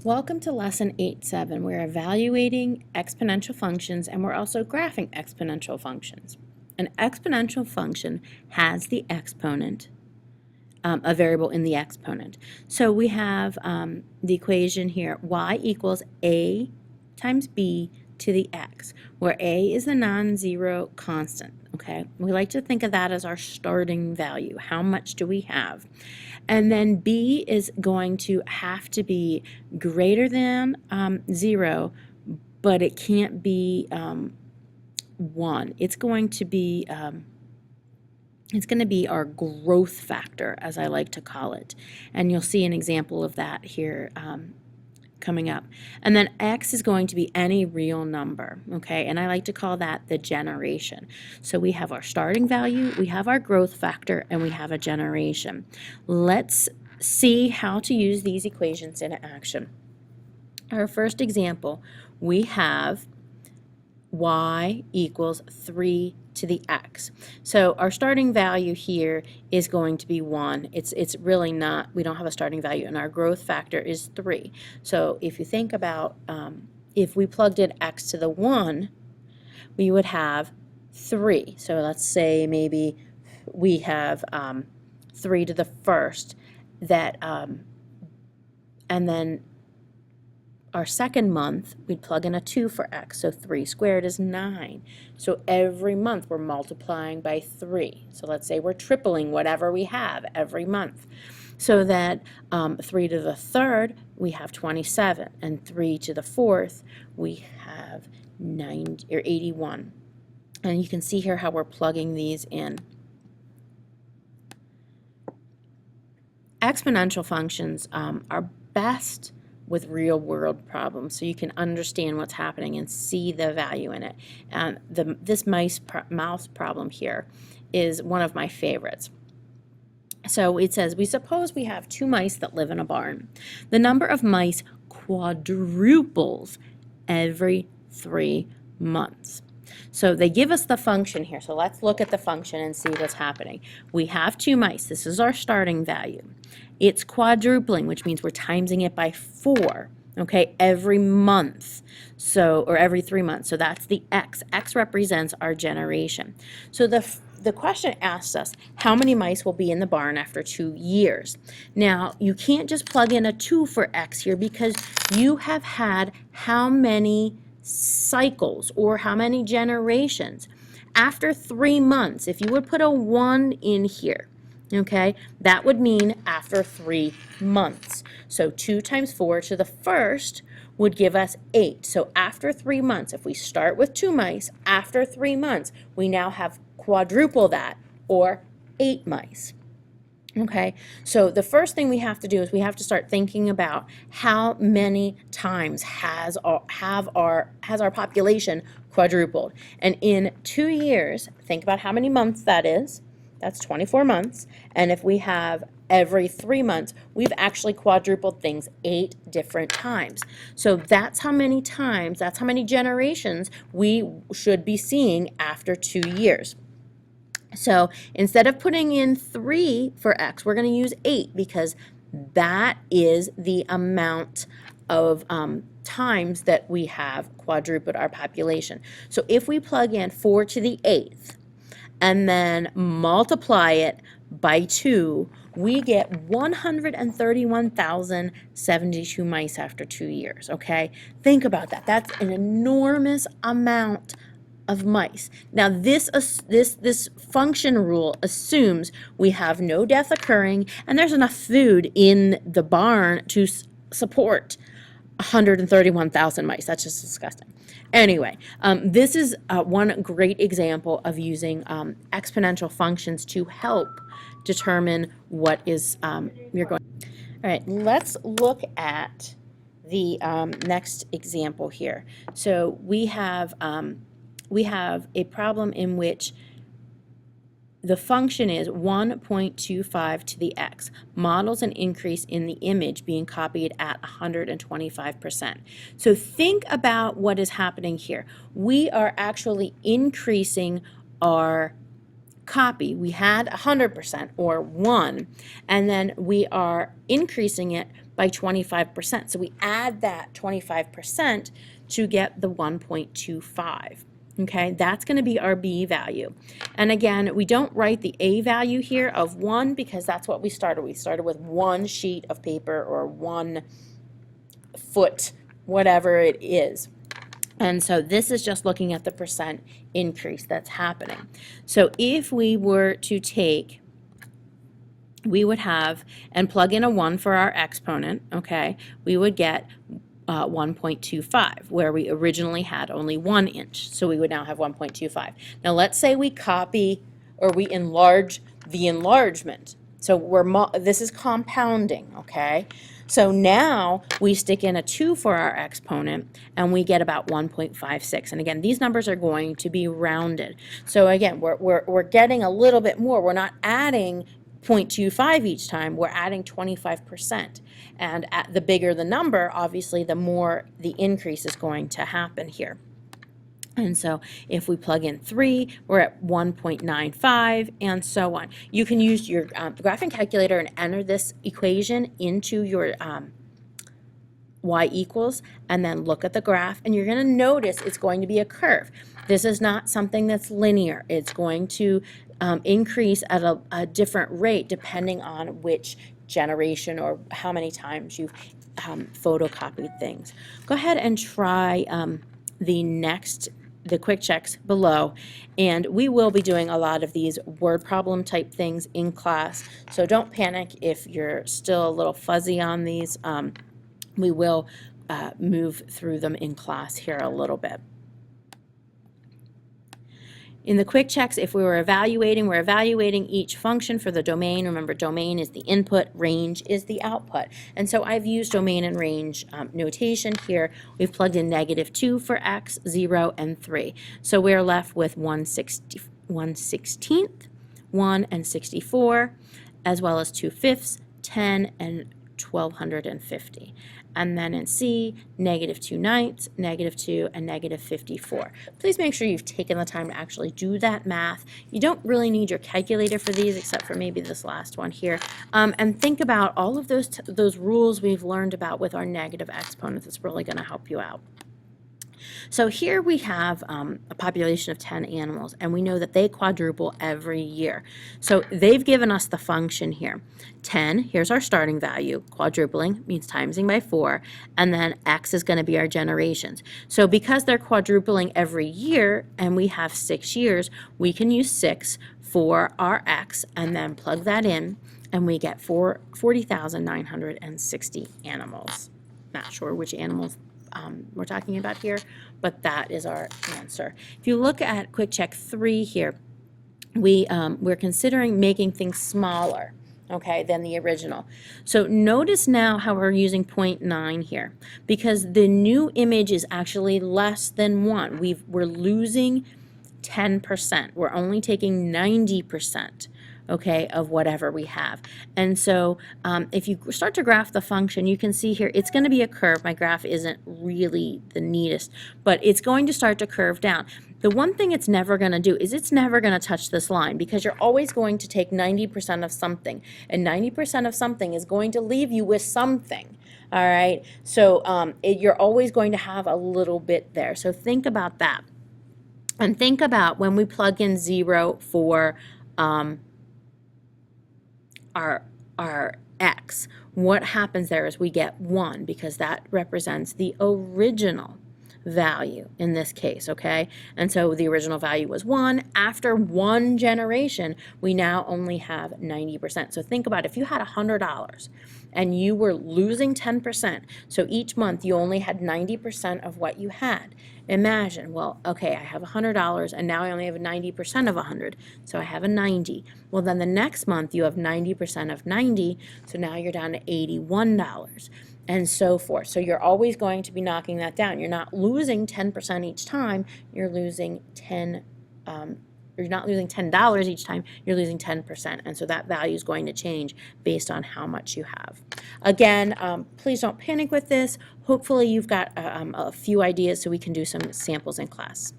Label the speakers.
Speaker 1: Welcome to Lesson 8.7. We're evaluating exponential functions and we're also graphing exponential functions. An exponential function has the exponent, a variable in the exponent. So we have the equation here, y equals a times b to the x, where a is a non-zero constant, okay? We like to think of that as our starting value. How much do we have? And then b is going to have to be greater than 0, but it can't be 1. It's going to be our growth factor, as I like to call it. And you'll see an example of that here coming up. And then x is going to be any real number, okay? And I like to call that the generation. So we have our starting value, we have our growth factor, and we have a generation. Let's see how to use these equations in action. Our first example, we have y equals 3 to the x. So our starting value here is going to be 1. It's really not, we don't have a starting value, and our growth factor is 3. So if you think about if we plugged in x to the 1, we would have 3. So let's say maybe we have 3 to the first, that and then our second month, we'd plug in a 2 for x, so 3 squared is 9. So every month we're multiplying by 3. So let's say we're tripling whatever we have every month. So that 3 to the third, we have 27, and 3 to the fourth, we have 81. And you can see here how we're plugging these in. Exponential functions are best with real-world problems, so you can understand what's happening and see the value in it. And this mouse problem here is one of my favorites. So it says, we suppose we have 2 mice that live in a barn. The number of mice quadruples every 3 months. So they give us the function here. So let's look at the function and see what's happening. We have 2 mice. This is our starting value. It's quadrupling, which means we're timesing it by 4, okay, every month, so, or every 3 months. So that's the x. X represents our generation. So the question asks us, how many mice will be in the barn after 2 years? Now, you can't just plug in a 2 for x here, because you have had how many cycles or how many generations. After 3 months, if you would put a 1 in here, okay, that would mean after 3 months. So 2 times 4 to the first would give us 8. So after 3 months, if we start with 2 mice, after 3 months, we now have quadruple that, or 8 mice. Okay, so the first thing we have to do is we have to start thinking about how many times has our population quadrupled. And in 2 years, think about how many months that is. That's 24 months. And if we have every 3 months, we've actually quadrupled things 8 different times. So that's how many times, that's how many generations we should be seeing after 2 years. So instead of putting in 3 for x, we're going to use 8, because that is the amount of times that we have quadrupled our population. So if we plug in 4 to the 8th and then multiply it by 2, we get 131,072 mice after 2 years, okay? Think about that. That's an enormous amount of mice. Now this function rule assumes we have no death occurring and there's enough food in the barn to support 131,000 mice. That's just disgusting. Anyway, this is one great example of using exponential functions to help determine what is you're going. All right, let's look at the next example here. So we have a problem in which the function is 1.25 to the x, models an increase in the image being copied at 125%. So think about what is happening here. We are actually increasing our copy, we had 100% or 1, and then we are increasing it by 25%. So we add that 25% to get the 1.25. Okay, that's going to be our B value. And again, we don't write the A value here of 1 because that's what we started. We started with 1 sheet of paper or 1 foot, whatever it is. And so this is just looking at the percent increase that's happening. So if we were to take, we would have, and plug in a 1 for our exponent, okay, we would get 1.25, where we originally had only 1 inch. So we would now have 1.25. Now let's say we copy or we enlarge the enlargement. So this is compounding, okay? So now we stick in a 2 for our exponent and we get about 1.56. And again, these numbers are going to be rounded. So again, we're getting a little bit more. We're not adding 0.25 each time, we're adding 25%. And the bigger the number, obviously, the more the increase is going to happen here. And so if we plug in 3, we're at 1.95, and so on. You can use your graphing calculator and enter this equation into your y equals, and then look at the graph, and you're going to notice it's going to be a curve. This is not something that's linear. It's going to increase at a different rate depending on which generation or how many times you've photocopied things. Go ahead and try the quick checks below, and we will be doing a lot of these word problem type things in class, so don't panic if you're still a little fuzzy on these. We will move through them in class here a little bit. In the quick checks, if we were evaluating, we're evaluating each function for the domain. Remember, domain is the input, range is the output. And so I've used domain and range notation here. We've plugged in -2 for x, 0, and 3. So we're left with 1/16, 1 and 64, as well as 2/5, 10, and 1250. And then in C, -2/9, -2, and -54. Please make sure you've taken the time to actually do that math. You don't really need your calculator for these, except for maybe this last one here. And think about all of those rules we've learned about with our negative exponents. It's really going to help you out. So here we have a population of 10 animals, and we know that they quadruple every year. So they've given us the function here. 10, here's our starting value. Quadrupling means timesing by 4, and then x is going to be our generations. So because they're quadrupling every year, and we have 6 years, we can use 6 for our x, and then plug that in, and we get 40,960 animals. Not sure which animals we're talking about here, but that is our answer. If you look at quick check 3 here, we're considering making things smaller, okay, than the original. So notice now how we're using 0.9 here, because the new image is actually less than 1. We're losing 10%. We're only taking 90%. Okay, of whatever we have. And so if you start to graph the function, you can see here it's going to be a curve. My graph isn't really the neatest, but it's going to start to curve down. The one thing it's never going to do is it's never going to touch this line, because you're always going to take 90% of something, and 90% of something is going to leave you with something. All right, so you're always going to have a little bit there. So think about that, and think about when we plug in 0 for our x, what happens there is we get 1, because that represents the original value in this case, okay? And so the original value was 1. After 1 generation, we now only have 90%. So think about if you had $100 and you were losing 10%, so each month you only had 90% of what you had. Imagine, well, okay, I have $100 and now I only have 90% of 100, so I have a 90. Well, then the next month you have 90% of 90, so now you're down to $81, and so forth. So you're always going to be knocking that down. You're not losing 10% each time, you're losing you're not losing $10 each time, you're losing 10%, and so that value is going to change based on how much you have. Again, please don't panic with this. Hopefully you've got a few ideas so we can do some samples in class.